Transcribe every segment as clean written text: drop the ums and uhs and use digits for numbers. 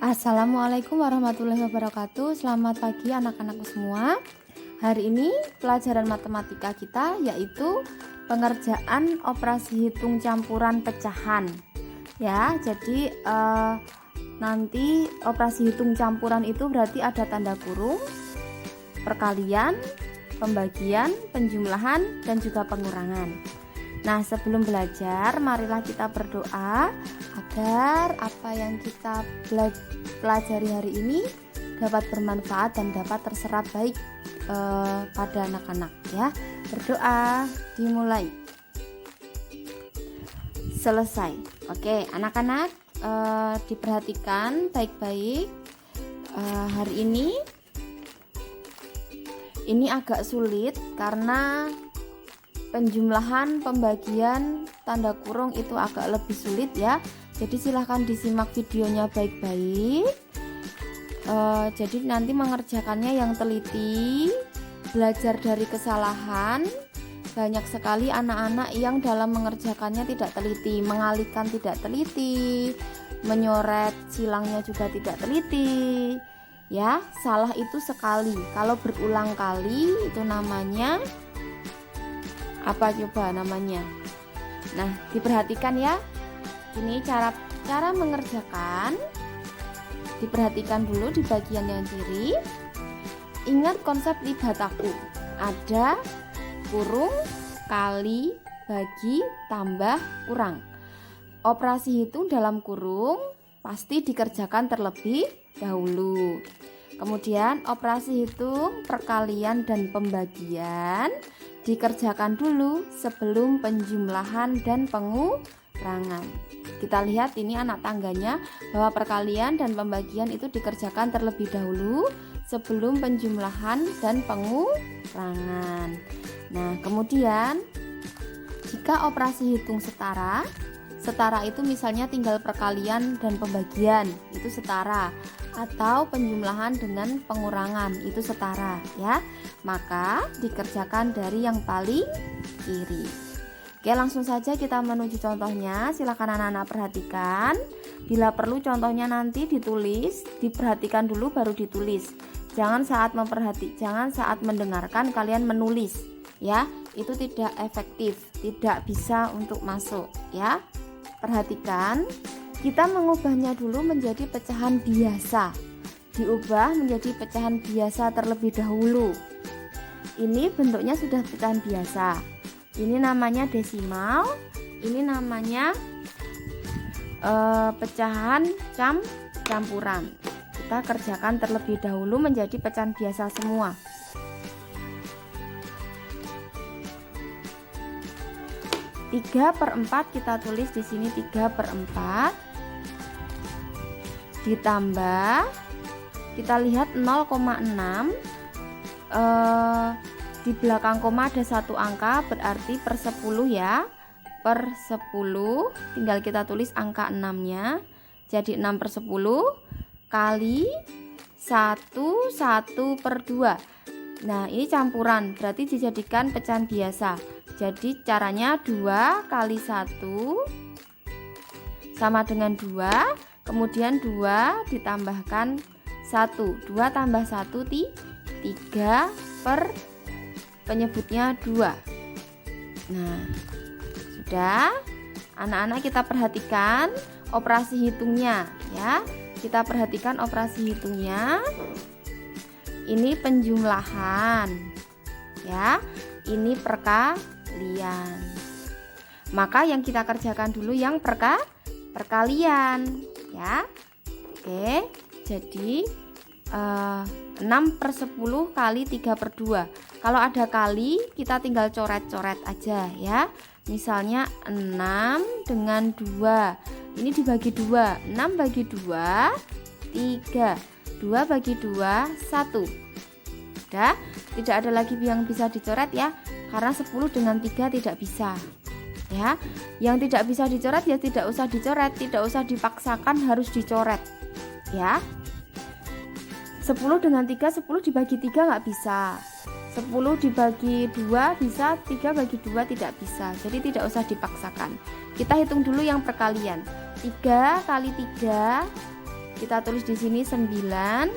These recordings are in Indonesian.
Assalamualaikum warahmatullahi wabarakatuh. Selamat pagi anak-anakku semua. Hari ini pelajaran matematika kita yaitu pengerjaan operasi hitung campuran pecahan. Ya, jadi nanti operasi hitung campuran itu berarti ada tanda kurung, perkalian, pembagian, penjumlahan, dan juga pengurangan. Nah, sebelum belajar, marilah kita berdoa agar apa yang kita pelajari hari ini dapat bermanfaat dan dapat terserap baik pada anak-anak ya. Berdoa dimulai. Selesai. Oke, anak-anak diperhatikan baik-baik. Hari ini agak sulit karena penjumlahan, pembagian, tanda kurung itu agak lebih sulit ya. Jadi silahkan disimak videonya baik-baik. Jadi nanti mengerjakannya yang teliti, belajar dari kesalahan. Banyak sekali anak-anak yang dalam mengerjakannya tidak teliti, mengalihkan tidak teliti, menyoret silangnya juga tidak teliti. Ya, salah itu sekali. Kalau berulang kali itu namanya apa coba namanya? Nah, diperhatikan ya. Ini cara mengerjakan. Diperhatikan dulu di bagian yang kiri. Ingat konsep libataku. Ada kurung, kali, bagi, tambah, kurang. Operasi hitung dalam kurung pasti dikerjakan terlebih dahulu. Kemudian operasi hitung, perkalian, dan pembagian dikerjakan dulu sebelum penjumlahan dan pengurangan. Kita lihat ini anak tangganya bahwa perkalian dan pembagian itu dikerjakan terlebih dahulu sebelum penjumlahan dan pengurangan. Nah, kemudian jika operasi hitung setara itu misalnya tinggal perkalian dan pembagian itu setara, atau penjumlahan dengan pengurangan itu setara ya, maka dikerjakan dari yang paling kiri. Oke, langsung saja kita menuju contohnya. Silakan anak-anak perhatikan. Bila perlu contohnya nanti ditulis, diperhatikan dulu baru ditulis. Jangan saat mendengarkan kalian menulis ya, itu tidak efektif, tidak bisa untuk masuk ya. Perhatikan, kita mengubahnya dulu menjadi pecahan biasa. Diubah menjadi pecahan biasa terlebih dahulu. Ini bentuknya sudah pecahan biasa. Ini namanya desimal. Ini namanya pecahan campuran. Kita kerjakan terlebih dahulu menjadi pecahan biasa semua. 3/4 kita tulis di sini 3/4 ditambah, kita lihat 0,6 di belakang koma ada satu angka berarti per 10 ya, per 10 tinggal kita tulis angka 6 nya jadi 6/10 kali 1/2. Nah, ini campuran berarti dijadikan pecahan biasa. Jadi caranya 2 kali 1 sama dengan 2, kemudian 2 ditambahkan 1, 2 tambah 1 3 per penyebutnya 2. Nah, sudah. Anak-anak kita perhatikan operasi hitungnya ya. Kita perhatikan operasi hitungnya. Ini penjumlahan ya. Ini perkalian. Maka yang kita kerjakan dulu yang perkalian ya. Oke, jadi 6/10 kali 3/2. Kalau ada kali kita tinggal coret-coret aja ya. Misalnya 6 dengan 2. Ini dibagi 2. 6 bagi 2 3. 2 bagi 2 1. Udah, tidak ada lagi yang bisa dicoret ya. Karena 10 dengan 3 tidak bisa ya. Yang tidak bisa dicoret ya tidak usah dicoret, tidak usah dipaksakan harus dicoret ya. 10 dengan 3, 10 dibagi 3 nggak bisa, 10 dibagi 2 bisa, 3 bagi 2 tidak bisa. Jadi tidak usah dipaksakan. Kita hitung dulu yang perkalian. 3 kali 3 Kita tulis di sini 9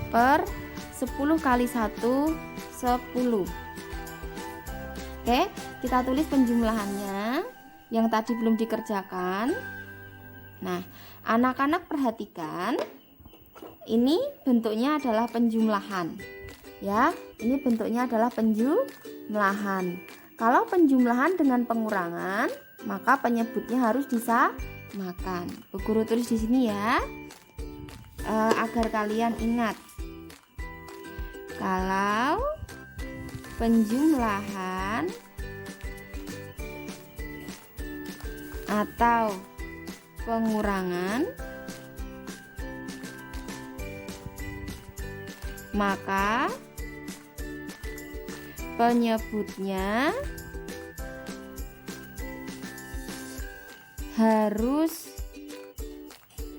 per 10 kali 1, 10. Oke, kita tulis penjumlahannya yang tadi belum dikerjakan. Nah, anak-anak perhatikan, ini bentuknya adalah penjumlahan. Ya, ini bentuknya adalah penjumlahan. Kalau penjumlahan dengan pengurangan, maka penyebutnya harus disamakan. Bu Guru tulis di sini ya, agar kalian ingat. Kalau penjumlahan atau pengurangan, maka penyebutnya harus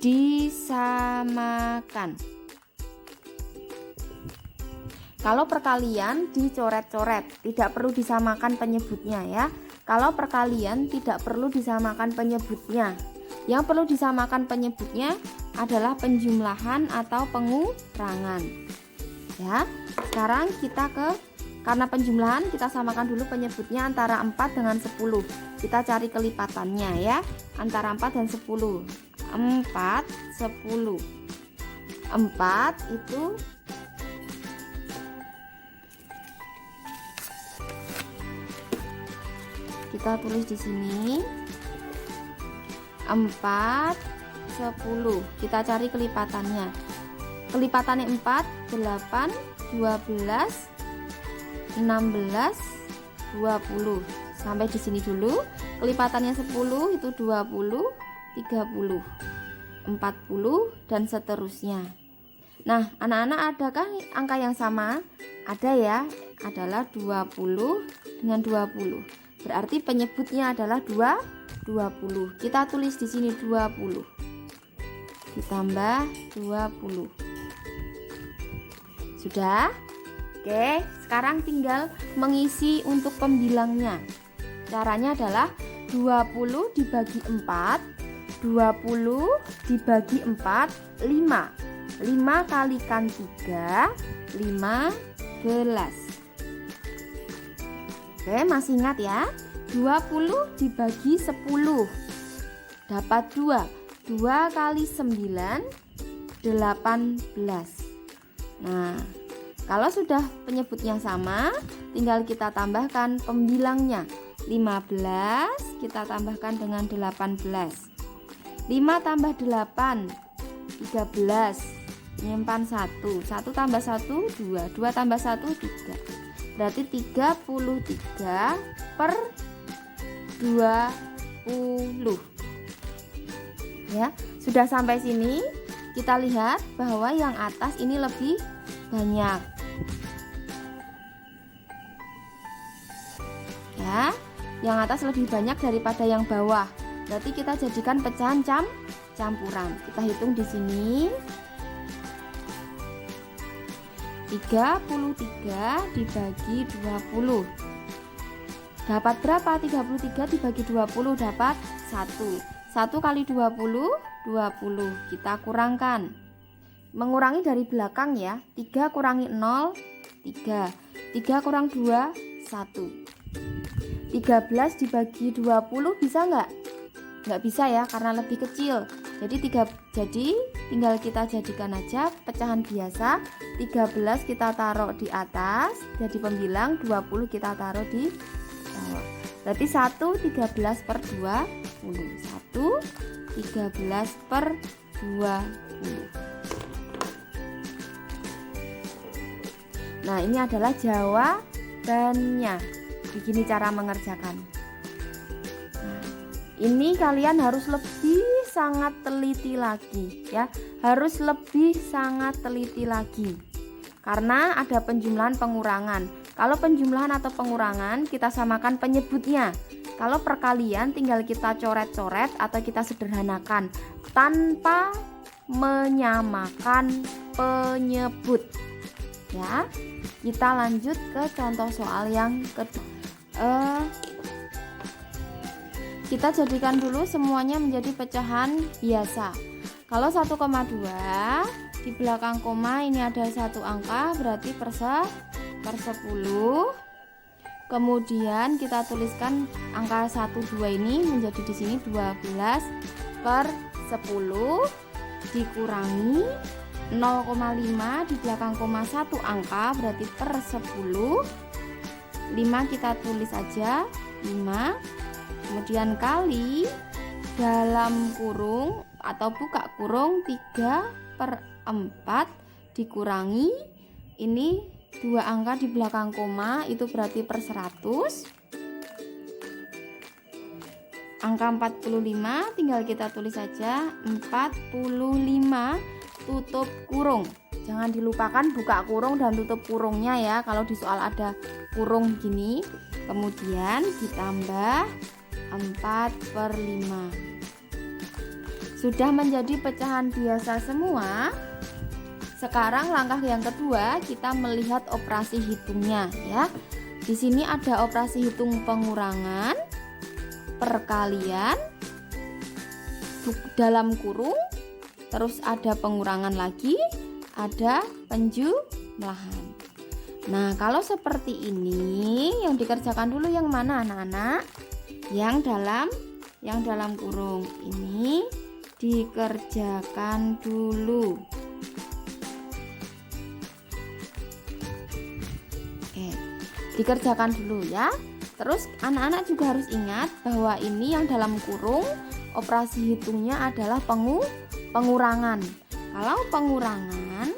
disamakan. Kalau perkalian dicoret-coret, tidak perlu disamakan penyebutnya ya. Kalau perkalian tidak perlu disamakan penyebutnya. Yang perlu disamakan penyebutnya adalah penjumlahan atau pengurangan. Ya. Sekarang kita karena penjumlahan kita samakan dulu penyebutnya antara 4 dengan 10. Kita cari kelipatannya ya. Antara 4 dan 10. 4, 10. 4 itu kita tulis di sini 4, 10. Kita cari kelipatannya. Kelipatannya 4, 8, 12, 16, 20. Sampai di sini dulu. Kelipatannya 10 itu 20, 30, 40 dan seterusnya. Nah, anak-anak adakah angka yang sama? Ada ya, adalah 20 dengan 20. Berarti penyebutnya adalah 20. Kita tulis di sini 20. Ditambah 20. Sudah? Oke, sekarang tinggal mengisi untuk pembilangnya. Caranya adalah 20 dibagi 4, 20 dibagi 4, 5. 5 kalikan 3, 15. Oke, masih ingat ya? 20 dibagi 10 dapat 2. 2 kali 9, 18. Nah, kalau sudah penyebutnya sama, tinggal kita tambahkan pembilangnya. 15 kita tambahkan dengan 18. 5 tambah 8, 13. Menyimpan 1. 1 tambah 1, 2. 2 tambah 1, 3. Berarti 33 per 20. Ya, sudah sampai sini. Kita lihat bahwa yang atas ini lebih banyak. Ya, yang atas lebih banyak daripada yang bawah. Berarti kita jadikan pecahan campuran. Kita hitung di sini. 33 dibagi 20 dapat berapa? 33 dibagi 20 dapat 1. 1 kali 20, 20. Kita kurangkan. Mengurangi dari belakang ya. 3 kurangi 0, 3. 3 kurang 2, 1. 13 dibagi 20 bisa nggak? Nggak bisa ya, karena lebih kecil. Jadi tinggal kita jadikan aja pecahan biasa. 13 kita taruh di atas jadi pembilang, 20 kita taruh di bawah. Berarti 1 13 per 20. 1 13 per 20. Nah, ini adalah jawabannya. Begini cara mengerjakan. Nah, ini kalian harus lebih sangat teliti lagi ya, harus lebih sangat teliti lagi karena ada penjumlahan pengurangan. Kalau penjumlahan atau pengurangan kita samakan penyebutnya. Kalau perkalian tinggal kita coret-coret atau kita sederhanakan tanpa menyamakan penyebut ya. Kita lanjut ke contoh soal yang kedua. Kita jadikan dulu semuanya menjadi pecahan biasa. Kalau 1,2 di belakang koma ini ada satu angka, berarti per 10. Kemudian kita tuliskan angka 12 ini menjadi di sini 12 per 10 dikurangi 0,5 di belakang koma satu angka, berarti per 10. 5 kita tulis aja 5, kemudian kali dalam kurung atau buka kurung 3/4 dikurangi ini dua angka di belakang koma, itu berarti per 100. Angka 45 tinggal kita tulis saja 45 tutup kurung. Jangan dilupakan buka kurung dan tutup kurungnya ya, kalau di soal ada kurung gini. Kemudian ditambah 4/5. Sudah menjadi pecahan biasa semua. Sekarang langkah yang kedua, kita melihat operasi hitungnya ya. Di sini ada operasi hitung pengurangan, perkalian, dalam kurung, terus ada pengurangan lagi, ada penjumlahan. Nah, kalau seperti ini yang dikerjakan dulu yang mana anak-anak? Yang dalam kurung ini dikerjakan dulu. Oke, dikerjakan dulu ya. Terus anak-anak juga harus ingat bahwa ini yang dalam kurung operasi hitungnya adalah pengurangan. Kalau pengurangan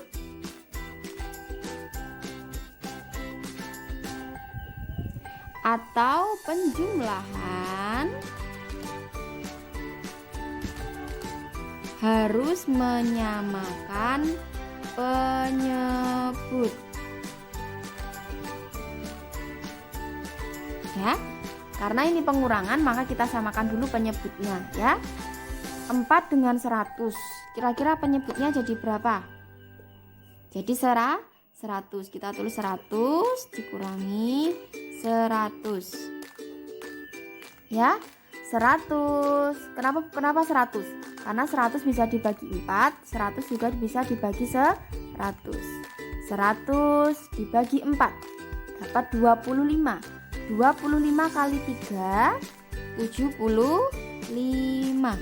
atau penjumlahan harus menyamakan penyebut. Ya, karena ini pengurangan maka kita samakan dulu penyebutnya ya. 4 dengan 100, kira-kira penyebutnya jadi berapa? Jadi 100, kita tulis 100 dikurangi 100 ya, 100. Kenapa 100? Karena 100 bisa dibagi 4, 100 juga bisa dibagi 100. 100 dibagi 4 dapat 25. 25 kali 3 75.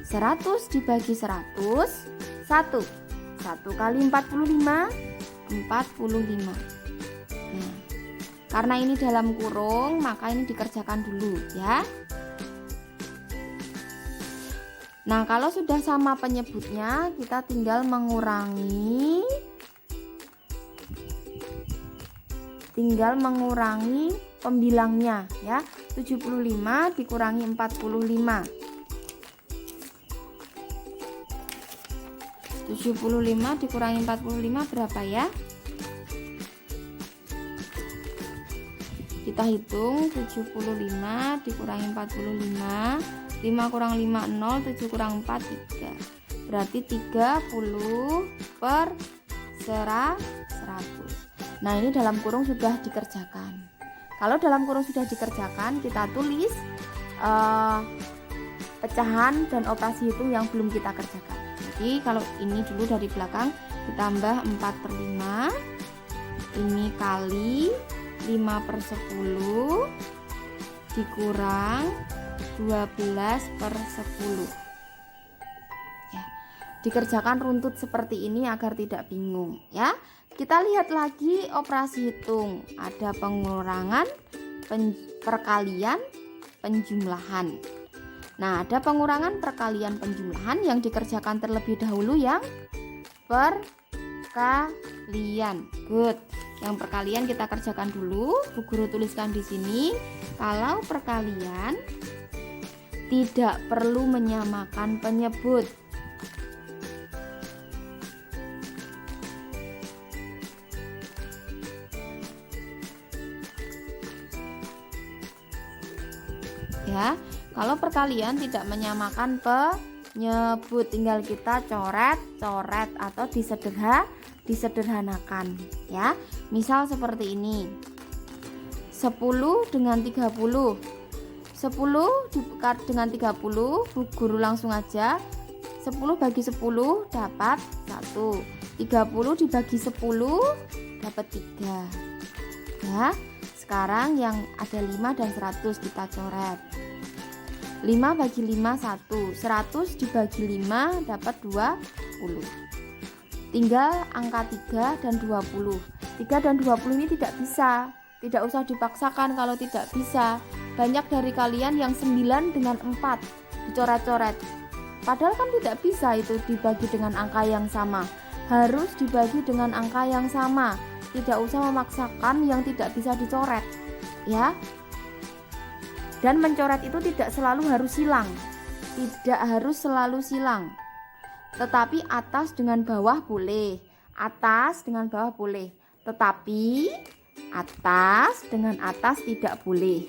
100 dibagi 100 1. 1 kali 45 45. Nah, karena ini dalam kurung maka ini dikerjakan dulu ya. Nah, kalau sudah sama penyebutnya kita tinggal mengurangi pembilangnya ya. 75 dikurangi 45. 75 dikurangi 45 berapa ya? Kita hitung 75 dikurangi 45. 5 kurang 5 0, 7 kurang 4 3. Berarti 30 per 100. Nah, ini dalam kurung sudah dikerjakan. Kalau dalam kurung sudah dikerjakan, kita tulis pecahan dan operasi hitung yang belum kita kerjakan. Jadi kalau ini dulu dari belakang ditambah 4/5, ini kali 5/10 dikurang 12/10 ya. Dikerjakan runtut seperti ini agar tidak bingung ya. Kita lihat lagi operasi hitung. Ada pengurangan, perkalian, penjumlahan. Nah, ada pengurangan, perkalian, penjumlahan yang dikerjakan terlebih dahulu yang perkalian. Good. Yang perkalian kita kerjakan dulu. Bu Guru tuliskan di sini. Kalau perkalian tidak perlu menyamakan penyebut. Ya, kalau perkalian tidak menyamakan penyebut, tinggal kita coret atau disederhanakan ya. Misal seperti ini. 10 dengan 30. 10 dengan 30, Bu Guru langsung aja 10 bagi 10 dapat 1. 30 dibagi 10 dapat 3. Ya, sekarang yang ada 5 dan 100 kita coret. 5 bagi 5 1. 100 dibagi 5 dapat 20. Tinggal angka 3 dan 20. 3 dan 20 ini tidak bisa. Tidak usah dipaksakan kalau tidak bisa. Banyak dari kalian yang 9 dengan 4 dicoret-coret. Padahal kan tidak bisa itu dibagi dengan angka yang sama. Harus dibagi dengan angka yang sama. Tidak usah memaksakan yang tidak bisa dicoret. Ya. Dan mencoret itu tidak selalu harus silang. Tidak harus selalu silang. Tetapi atas dengan bawah boleh. Atas dengan bawah boleh. Tetapi atas dengan atas tidak boleh.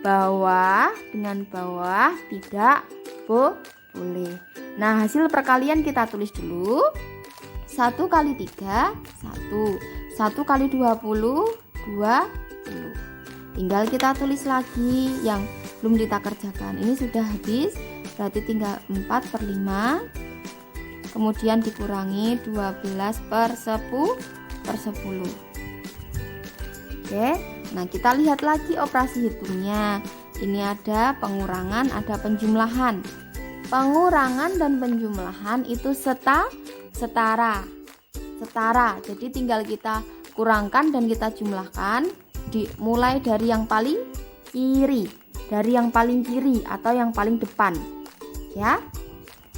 Bawah dengan bawah tidak boleh. Nah, hasil perkalian kita tulis dulu. 1 kali 3 1. 1 kali 20 20. Tinggal kita tulis lagi yang belum kita kerjakan. Ini sudah habis, berarti tinggal 4/5. Kemudian dikurangi 12/10. Oke, nah kita lihat lagi operasi hitungnya. Ini ada pengurangan, ada penjumlahan. Pengurangan dan penjumlahan itu setara. Jadi tinggal kita kurangkan dan kita jumlahkan dimulai dari yang paling kiri, atau yang paling depan. Ya.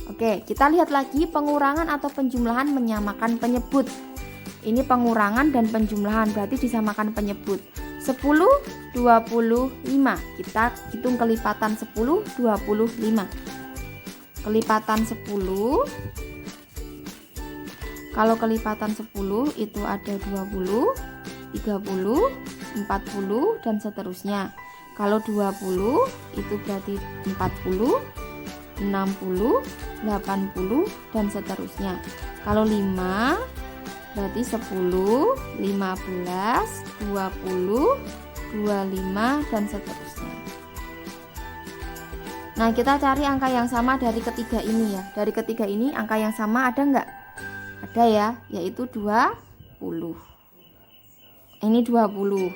Oke, kita lihat lagi pengurangan atau penjumlahan menyamakan penyebut. Ini pengurangan dan penjumlahan berarti disamakan penyebut. 10 25. Kita hitung kelipatan 10 25. Kelipatan 10. Kalau kelipatan 10 itu ada 20, 30, 40 dan seterusnya. Kalau 20 itu berarti 40, 60, 80 dan seterusnya. Kalau 5 berarti 10, 15, 20, 25 dan seterusnya. Nah, kita cari angka yang sama dari ketiga ini ya. Dari ketiga ini angka yang sama ada enggak? Ada ya, yaitu 20. Ini 20.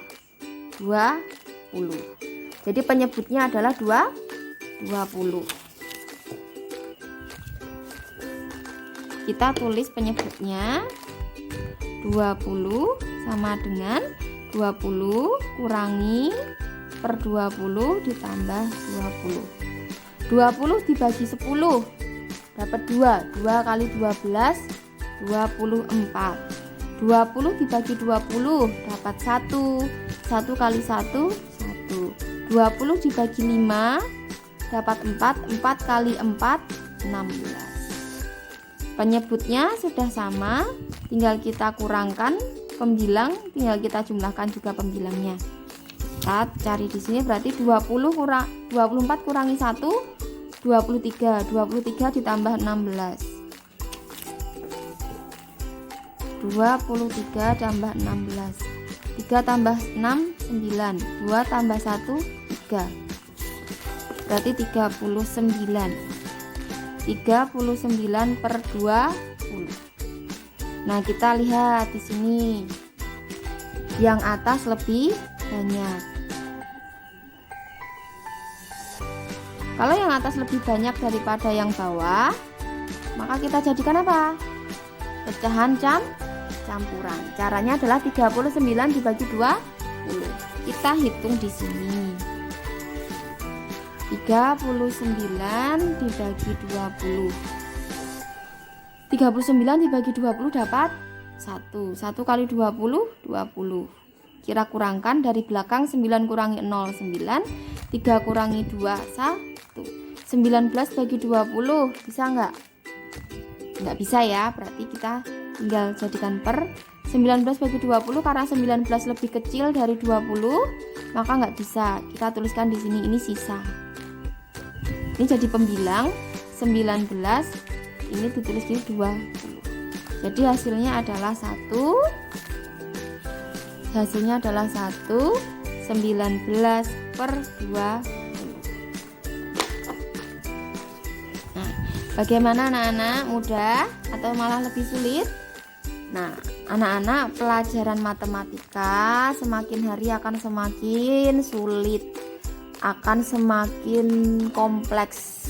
Jadi penyebutnya adalah 20. Kita tulis penyebutnya 20 sama dengan 20 kurangi per 20 ditambah 20. 20 dibagi 10 dapat 2. 2 kali 12 24. 20 dibagi 20 dapat 1. 1 kali 1 1. 20 dibagi 5 dapat 4. 4 kali 4 16. Penyebutnya sudah sama, tinggal kita kurangkan pembilang, tinggal kita jumlahkan juga pembilangnya. Kita cari di sini berarti 24 kurangi 1 23. 23 ditambah 16. 23 tambah 16. 3 tambah 6 9. 2 tambah 1 3. Berarti 39. 39 per 20. Nah, kita lihat di sini yang atas lebih banyak. Kalau yang atas lebih banyak daripada yang bawah, maka kita jadikan apa? Pecahan campuran. Caranya adalah 39 dibagi 20. Kita hitung di sini. 39 dibagi 20. 39 dibagi 20 dapat 1. 1 kali 20 20. Kita kurangkan dari belakang, 9 kurangi 0 9. 3 kurangi 2 1. 19 bagi 20 bisa enggak? Enggak bisa ya, berarti kita tinggal jadikan per. 19 bagi 20 karena 19 lebih kecil dari 20, maka enggak bisa. Kita tuliskan di sini, ini sisa. Ini jadi pembilang 19, ini ditulis di 20. Jadi hasilnya adalah 1. Hasilnya adalah 1 19 per 20. Nah, Bagaimana anak-anak, mudah atau malah lebih sulit? Nah, anak-anak, pelajaran matematika semakin hari akan semakin sulit, akan semakin kompleks.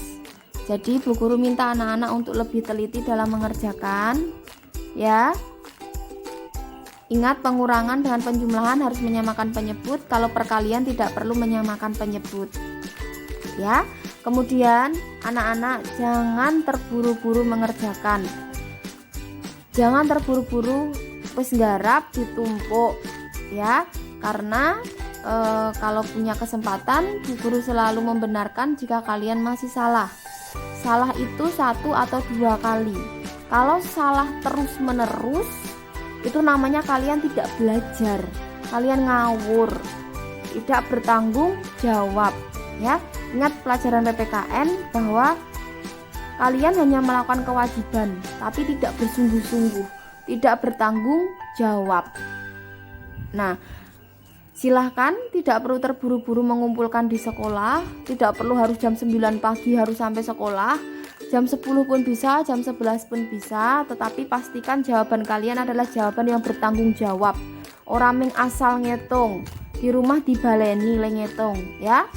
Jadi Bu Guru minta anak-anak untuk lebih teliti dalam mengerjakan, ya. Ingat, pengurangan dengan penjumlahan harus menyamakan penyebut, kalau perkalian tidak perlu menyamakan penyebut. Ya. Kemudian anak-anak jangan terburu-buru mengerjakan. Jangan terburu-buru wis nggarap ditumpuk, ya. Karena kalau punya kesempatan, Bu Guru selalu membenarkan jika kalian masih salah. Salah itu 1 atau 2 kali. Kalau salah terus-menerus, itu namanya kalian tidak belajar, kalian ngawur, tidak bertanggung jawab, ya. Ingat pelajaran PPKN bahwa kalian hanya melakukan kewajiban, tapi tidak bersungguh-sungguh, tidak bertanggung jawab. Nah, silahkan, tidak perlu terburu-buru mengumpulkan di sekolah, tidak perlu harus jam 9 pagi harus sampai sekolah. Jam 10 pun bisa, jam 11 pun bisa, tetapi pastikan jawaban kalian adalah jawaban yang bertanggung jawab. Orang ming asal ngitung, di rumah dibaleni le ngitung, ya.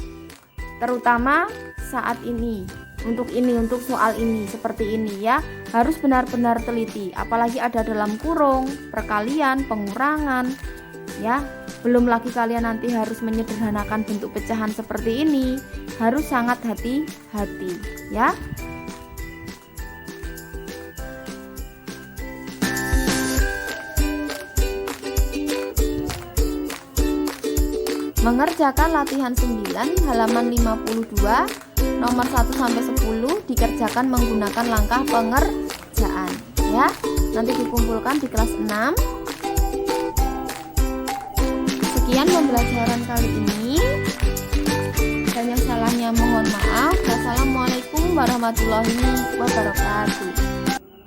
Terutama saat ini, untuk soal ini, seperti ini, ya. Harus benar-benar teliti, apalagi ada dalam kurung, perkalian, pengurangan, ya. Belum lagi kalian nanti harus menyederhanakan bentuk pecahan seperti ini, harus sangat hati-hati, ya. Mengerjakan latihan 9 halaman 52 nomor 1 sampai 10 dikerjakan menggunakan langkah pengerjaan, ya. Nanti dikumpulkan di kelas 6. Sekian pembelajaran kali ini. Banyak salahnya mohon maaf. Wassalamualaikum warahmatullahi wabarakatuh.